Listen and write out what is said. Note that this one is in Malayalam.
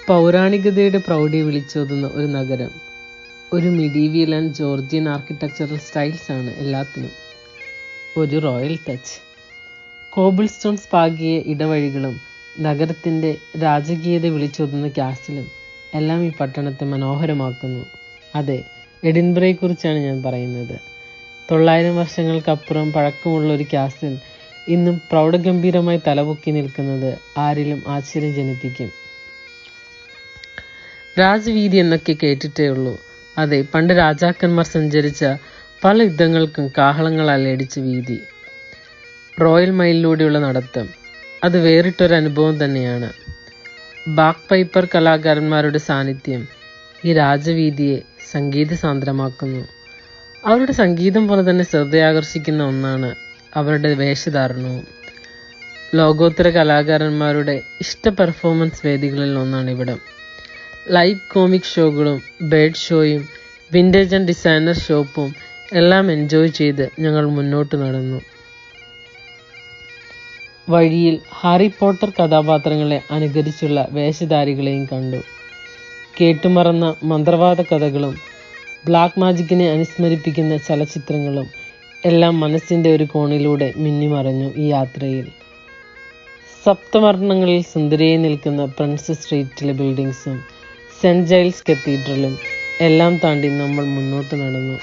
പൗരാണികതയുടെ പ്രൗഢി വിളിച്ചോതുന്ന ഒരു നഗരം. ഒരു medieval and Georgian architectural styles ആണ് എല്ലാത്തിനും. ഒരു റോയൽ ടച്ച്. കോബിൾ സ്റ്റോൺസ് പാകിയ ഇടവഴികളും നഗരത്തിൻ്റെ രാജകീയത വിളിച്ചോതുന്ന കാസിലും എല്ലാം ഈ പട്ടണത്തെ മനോഹരമാക്കുന്നു. അതെ, എഡിൻബറയെക്കുറിച്ചാണ് ഞാൻ പറയുന്നത്. 900 വർഷങ്ങൾക്കപ്പുറം പഴക്കമുള്ള ഒരു കാസിൽ ഇന്നും പ്രൗഢഗംഭീരമായി തലപൊക്കി നിൽക്കുന്നത് ആരിലും ആശ്ചര്യം ജനിപ്പിക്കും. രാജവീതി എന്നൊക്കെ കേട്ടിട്ടേ ഉള്ളൂ. അതെ, പണ്ട് രാജാക്കന്മാർ സഞ്ചരിച്ച പല യുദ്ധങ്ങൾക്കും കാഹളങ്ങളാൽ അടിച്ച വീതി. റോയൽ മൈലിലൂടെയുള്ള നടത്തം അത് വേറിട്ടൊരു അനുഭവം തന്നെയാണ്. ബാക്ക് പൈപ്പർ കലാകാരന്മാരുടെ സാന്നിധ്യം ഈ രാജവീതിയെ സംഗീത സാന്ദ്രമാക്കുന്നു. അവരുടെ സംഗീതം പോലെ തന്നെ ശ്രദ്ധയാകർഷിക്കുന്ന ഒന്നാണ് അവരുടെ വേഷധാരണവും. ലോകോത്തര കലാകാരന്മാരുടെ ഇഷ്ട പെർഫോമൻസ് വേദികളിൽ ഒന്നാണ് ഇവിടം. ലൈവ് കോമിക് ഷോകളും ബേർഡ് ഷോയും വിൻറ്റേജ് ആൻഡ് ഡിസൈനർ ഷോപ്പും എല്ലാം എൻജോയ് ചെയ്ത് ഞങ്ങൾ മുന്നോട്ട് നടന്നു. വഴിയിൽ ഹാരി പോട്ടർ കഥാപാത്രങ്ങളെ അനുകരിച്ചുള്ള വേഷധാരികളെയും കണ്ടു. കേട്ടുമറന്ന മന്ത്രവാദ കഥകളും ബ്ലാക്ക് മാജിക്കിനെ അനുസ്മരിപ്പിക്കുന്ന ചലച്ചിത്രങ്ങളും എല്ലാം മനസ്സിൻ്റെ ഒരു കോണിലൂടെ മിന്നിമറഞ്ഞു ഈ യാത്രയിൽ. സപ്തവർണ്ണങ്ങളിൽ സുന്ദരിയായി നിൽക്കുന്ന പ്രിൻസസ് സ്ട്രീറ്റിലെ ബിൽഡിങ്സും സെൻറ് ജൈൽസ് കത്തീഡ്രലും എല്ലാം താണ്ടി നമ്മൾ മുന്നോട്ട് നടന്നു.